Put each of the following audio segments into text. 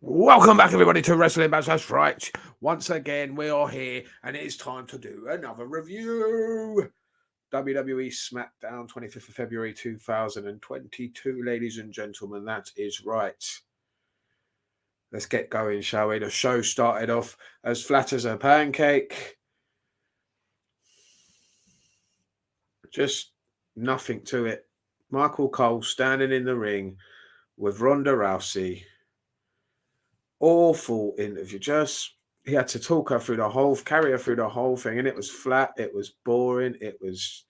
Welcome back, everybody, to Wrestling Match. That's right. Once again, we are here, and it is time to do another review. WWE Smackdown, 25th of February 2022, ladies and gentlemen. That is right. Let's get going, shall we? The show started off as flat as a pancake. Just nothing to it. Michael Cole standing in the ring with Ronda Rousey. Awful interview. He had to talk her through carry her through the whole thing, and it was flat. It was boring. It was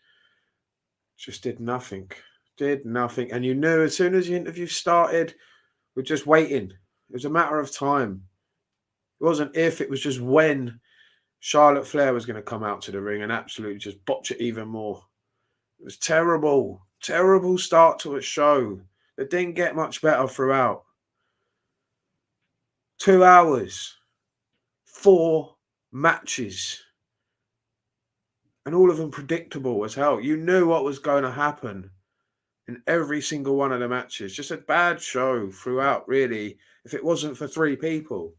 just did nothing. And you knew as soon as the interview started, we're just waiting. It was a matter of time. It wasn't if, it was just when Charlotte Flair was going to come out to the ring and absolutely just botch it even more. It was terrible. Terrible start to a show. It didn't get much better throughout. 2 hours, 4 matches, and all of them predictable as hell. You knew what was going to happen in every single one of the matches. Just a bad show throughout, really, if it wasn't for 3 people.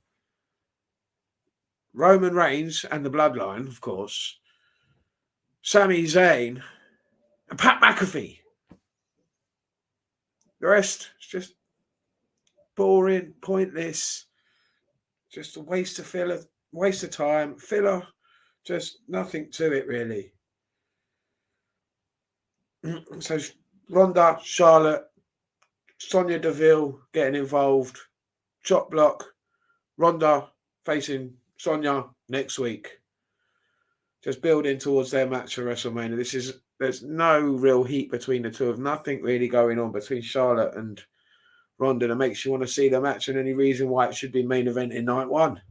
Roman Reigns and the Bloodline, of course, Sami Zayn, and Pat McAfee. The rest is just boring, pointless, just a waste of filler, waste of time, filler, just nothing to it, really. So Ronda, Charlotte, Sonya Deville getting involved, chop block, Ronda facing Sonya next week. Just building towards their match for WrestleMania. There's no real heat between the two of nothing really going on between Charlotte and Ronda that makes you want to see the match and any reason why it should be main event in night one.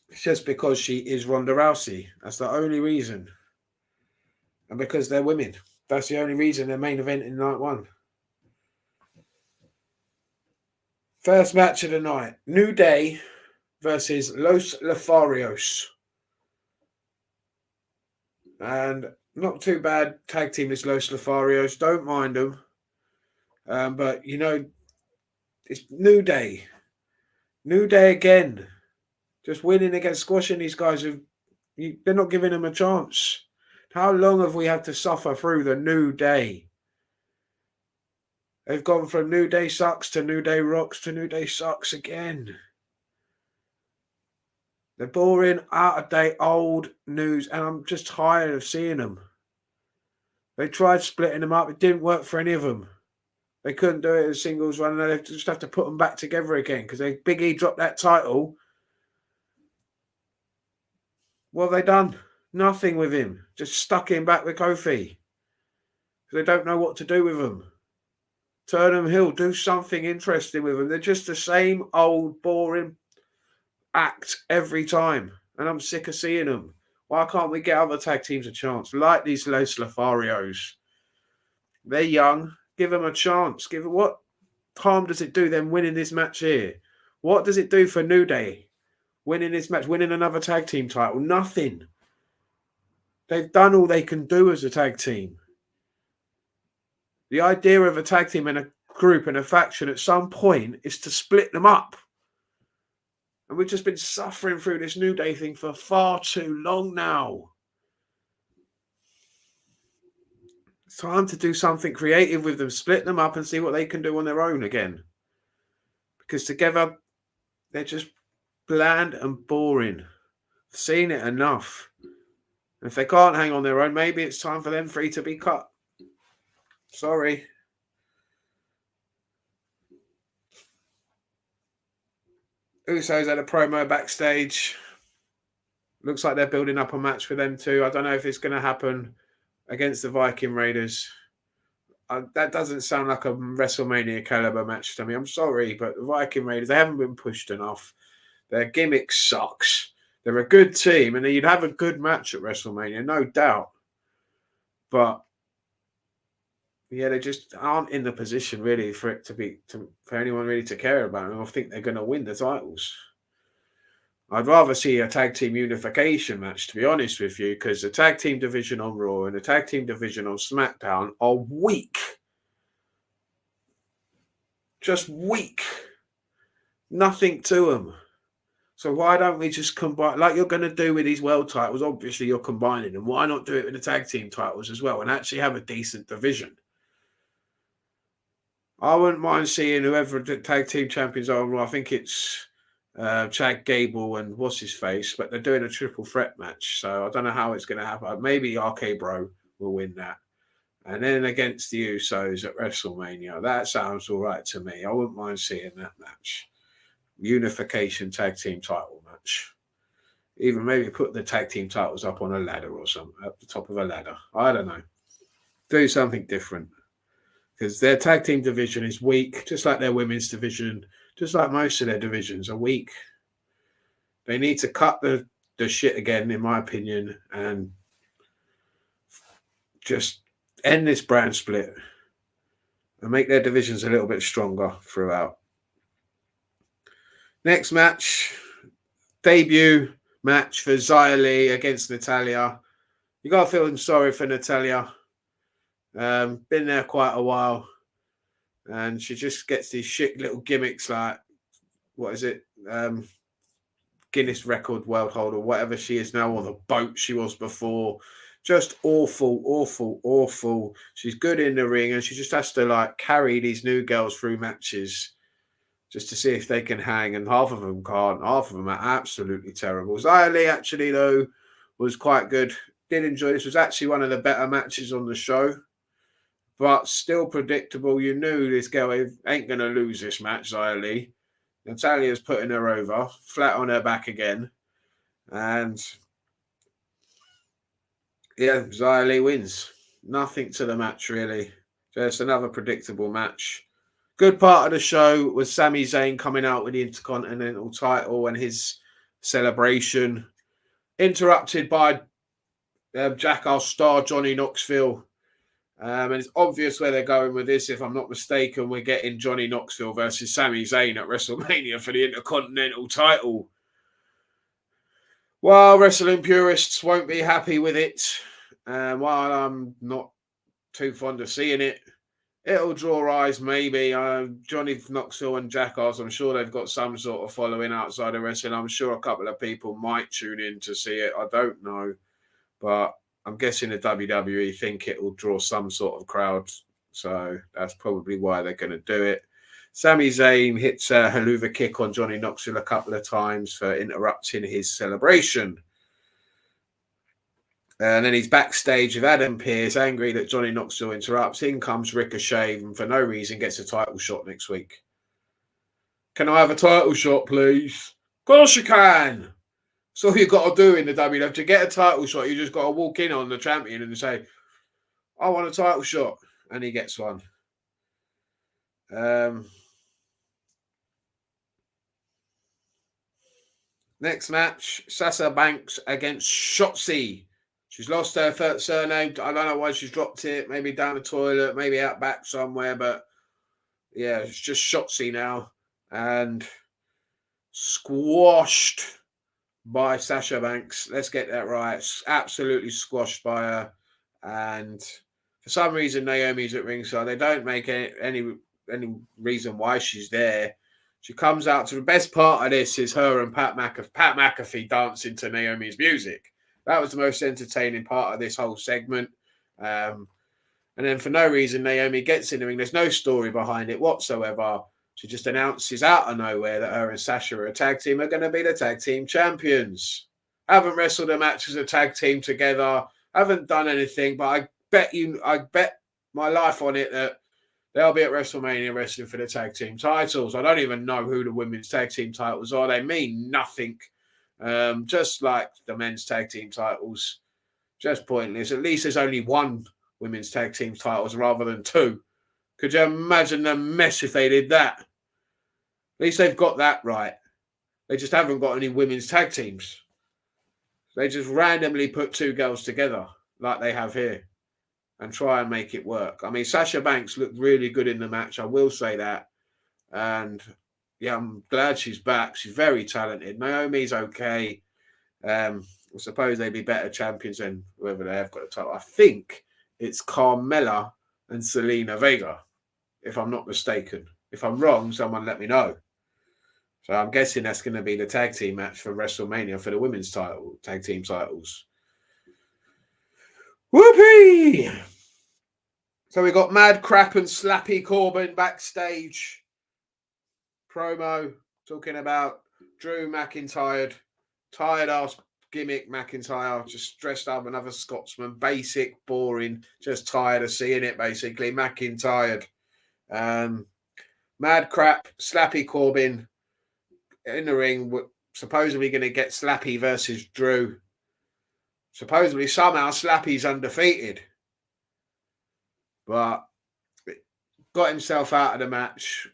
It's just because she is Ronda Rousey. That's the only reason. And because they're women. That's the only reason they're main event in night one. First match of the night. New Day versus Los Lafarios. And not too bad tag team is Los Lafarios. Don't mind them. But, you know, it's New Day. New Day again. Just winning against squashing these guys. They're not giving them a chance. How long have we had to suffer through the New Day? They've gone from New Day sucks to New Day rocks to New Day sucks again. They're boring, out-of-date, old news, and I'm just tired of seeing them. They tried splitting them up. It didn't work for any of them. They couldn't do it as singles run, and they just have to put them back together again because Big E dropped that title. What have they done? Nothing with him. Just stuck him back with Kofi. They don't know what to do with him. Turn them heel. Do something interesting with them. They're just the same old, boring act every time. And I'm sick of seeing them. Why can't we get other tag teams a chance? Like these Los Lafarios. They're young. Give them a chance. What harm does it do them winning this match here? What does it do for New Day? Winning this match, winning another tag team title? Nothing. They've done all they can do as a tag team. The idea of a tag team and a group and a faction at some point is to split them up. And we've just been suffering through this New Day thing for far too long now. It's time to do something creative with them, split them up and see what they can do on their own again. Because together, they're just bland and boring. I've seen it enough. And if they can't hang on their own, maybe it's time for them 3 to be cut. Sorry. Usos had a promo backstage. Looks like they're building up a match for them too. I don't know if it's going to happen against the Viking Raiders. That doesn't sound like a WrestleMania caliber match to me. I'm sorry, but the Viking Raiders, they haven't been pushed enough. Their gimmick sucks. They're a good team, and you'd have a good match at WrestleMania, no doubt. But yeah, they just aren't in the position really for it for anyone really to care about them. I think they're going to win the titles. I'd rather see a tag team unification match, to be honest with you, because the tag team division on Raw and the tag team division on SmackDown are weak. Just weak. Nothing to them. So why don't we just combine, like you're going to do with these world titles? Obviously, you're combining them. Why not do it with the tag team titles as well and actually have a decent division? I wouldn't mind seeing whoever the tag team champions are. I think it's Chad Gable and what's his face, but they're doing a triple threat match. So I don't know how it's going to happen. Maybe RK Bro will win that. And then against the Usos at WrestleMania. That sounds all right to me. I wouldn't mind seeing that match. Unification tag team title match. Even maybe put the tag team titles up on a ladder or something, at the top of a ladder. I don't know. Do something different. Because their tag team division is weak, just like their women's division, just like most of their divisions are weak. They need to cut the shit again, in my opinion, and just end this brand split and make their divisions a little bit stronger throughout. Next match, debut match for Xia Li against Natalya. You got to feel sorry for Natalya. Been there quite a while. And she just gets these shit little gimmicks like, what is it? Guinness record world holder, whatever she is now, or the boat she was before. Just awful, awful, awful. She's good in the ring and she just has to like carry these new girls through matches just to see if they can hang. And half of them can't. Half of them are absolutely terrible. Xia Li actually, though, was quite good. Did enjoy this. Was actually one of the better matches on the show. But still predictable. You knew this girl ain't going to lose this match, Xia Li. Natalya's putting her over, flat on her back again. And yeah, Xia Li wins. Nothing to the match, really. Just another predictable match. Good part of the show was Sami Zayn coming out with the Intercontinental title and his celebration. Interrupted by Jackass star Johnny Knoxville. And it's obvious where they're going with this. If I'm not mistaken, we're getting Johnny Knoxville versus Sami Zayn at WrestleMania for the Intercontinental title. While wrestling purists won't be happy with it, while I'm not too fond of seeing it, it'll draw eyes maybe. Johnny Knoxville and Jackass, I'm sure they've got some sort of following outside of wrestling. I'm sure a couple of people might tune in to see it. I don't know. But I'm guessing the WWE think it will draw some sort of crowd. So that's probably why they're going to do it. Sami Zayn hits a haluva kick on Johnny Knoxville a couple of times for interrupting his celebration. And then he's backstage with Adam Pearce, angry that Johnny Knoxville interrupts. In comes Ricochet and for no reason gets a title shot next week. Can I have a title shot, please? Of course you can. That's all you've got to do in the WWF. To get a title shot, you just got to walk in on the champion and say, I want a title shot. And he gets one. Next match, Sasha Banks against Shotzi. She's lost her surname. I don't know why she's dropped it. Maybe down the toilet, maybe out back somewhere. But yeah, it's just Shotzi now. And squashed by Sasha Banks. Let's get that right. Absolutely squashed by her. And for some reason, Naomi's at ringside. They don't make any reason why she's there. She comes out to the best part of this is her and Pat McAfee dancing to Naomi's music. That was the most entertaining part of this whole segment. And then for no reason, Naomi gets in the ring. There's no story behind it whatsoever. She just announces out of nowhere that her and Sasha are a tag team, are going to be the tag team champions. Haven't wrestled a match as a tag team together. Haven't done anything, but I bet my life on it that they'll be at WrestleMania wrestling for the tag team titles. I don't even know who the women's tag team titles are. They mean nothing. Just like the men's tag team titles. Just pointless. At least there's only one women's tag team titles rather than two. Could you imagine the mess if they did that? At least they've got that right. They just haven't got any women's tag teams. They just randomly put two girls together like they have here and try and make it work. I mean, Sasha Banks looked really good in the match. I will say that. And yeah, I'm glad she's back. She's very talented. Naomi's okay. I suppose they'd be better champions than whoever they have got the title. I think it's Carmella and Selena Vega, if I'm not mistaken. If I'm wrong, someone let me know. So I'm guessing that's going to be the tag team match for WrestleMania for the women's title, tag team titles. Whoopee! So we got Mad Crap and Slappy Corbin backstage promo talking about Drew McIntyre, tired ass gimmick McIntyre, just dressed up another Scotsman, basic, boring, just tired of seeing it basically. McIntyre. Mad Crap, Slappy Corbin in the ring, supposedly going to get Slappy versus Drew. Supposedly somehow Slappy's undefeated. But got himself out of the match.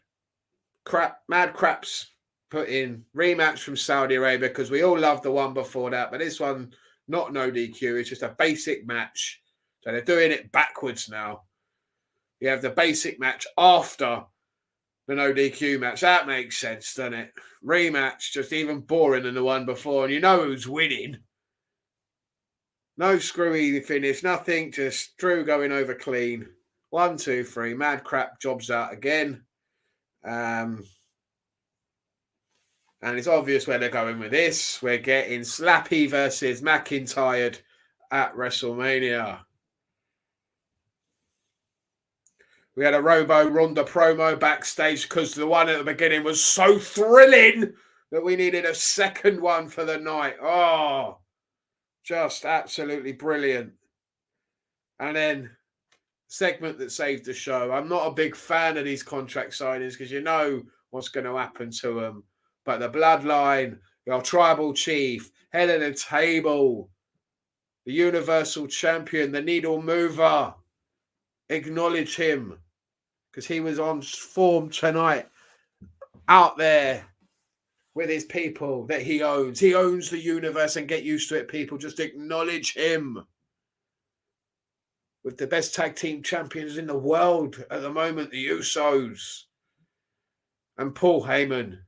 Mad Crap's put in rematch from Saudi Arabia because we all loved the one before that. But this one, not no DQ. It's just a basic match. So they're doing it backwards now. You have the basic match after the no DQ match. That makes sense, doesn't it? Rematch, just even boring than the one before. And you know who's winning. No screwy finish, nothing. Just Drew going over clean. 1, 2, 3. Mad Crap jobs out again. And it's obvious where they're going with this. We're getting Slappy versus McIntyre at WrestleMania. We had a Robo Ronda promo backstage because the one at the beginning was so thrilling that we needed a second one for the night. Oh, just absolutely brilliant. And then segment that saved the show. I'm not a big fan of these contract signings because you know what's going to happen to them. But the Bloodline, your Tribal Chief, head of the table, the Universal Champion, the Needle Mover, acknowledge him because he was on form tonight out there with his people that he owns. He owns the universe, and get used to it, people. Just acknowledge him. With the best tag team champions in the world at the moment, the Usos. And Paul Heyman,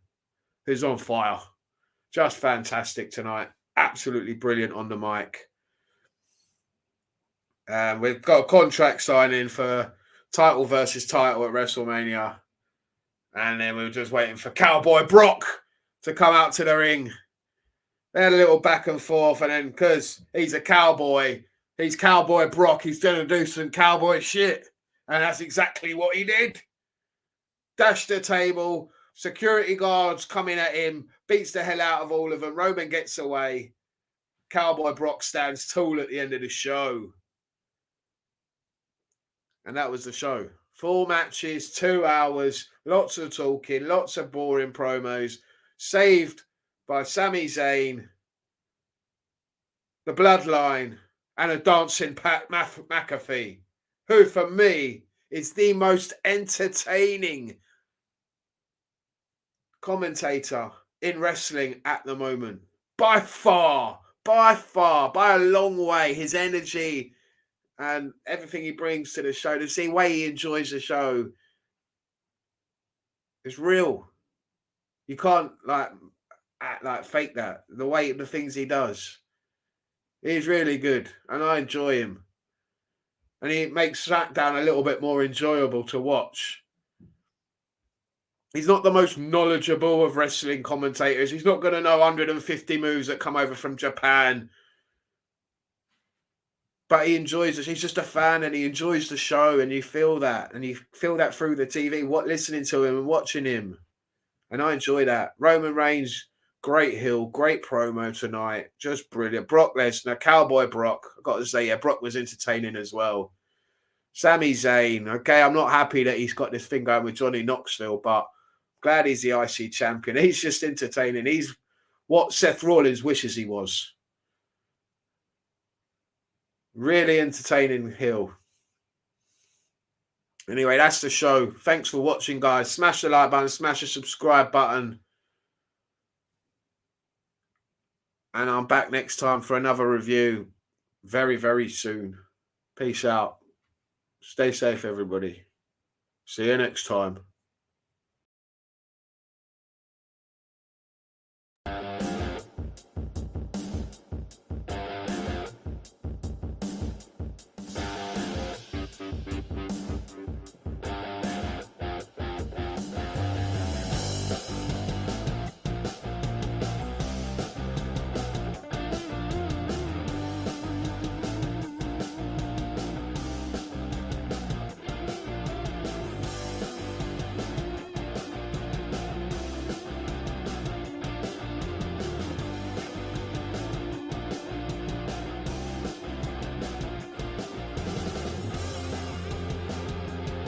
who's on fire. Just fantastic tonight. Absolutely brilliant on the mic. We've got a contract signing for title versus title at WrestleMania. And then we were just waiting for Cowboy Brock to come out to the ring. They had a little back and forth. And then because he's a cowboy, he's Cowboy Brock, he's going to do some cowboy shit. And that's exactly what he did. Dashed the table. Security guards coming at him. Beats the hell out of all of them. Roman gets away. Cowboy Brock stands tall at the end of the show. And that was the show. 4 matches, 2 hours, lots of talking, lots of boring promos. Saved by Sami Zayn, the Bloodline, and a dancing Pat McAfee, who for me is the most entertaining commentator in wrestling at the moment. By far, by a long way. His energy and everything he brings to the show, the way he enjoys the show is real. You can't fake that. The things he does. He's really good, and I enjoy him. And he makes Smackdown a little bit more enjoyable to watch. He's not the most knowledgeable of wrestling commentators. He's not going to know 150 moves that come over from Japan. But he enjoys it. He's just a fan, and he enjoys the show, and you feel that. And you feel that through the TV, listening to him and watching him. And I enjoy that. Roman Reigns, great heel, great promo tonight. Just brilliant. Brock Lesnar, Cowboy Brock. I've got to say, yeah, Brock was entertaining as well. Sami Zayn. Okay, I'm not happy that he's got this thing going with Johnny Knoxville, but glad he's the IC champion. He's just entertaining. He's what Seth Rollins wishes he was. Really entertaining heel. Anyway, that's the show. Thanks for watching, guys. Smash the like button, smash the subscribe button. And I'm back next time for another review very, very soon. Peace out. Stay safe, everybody. See you next time.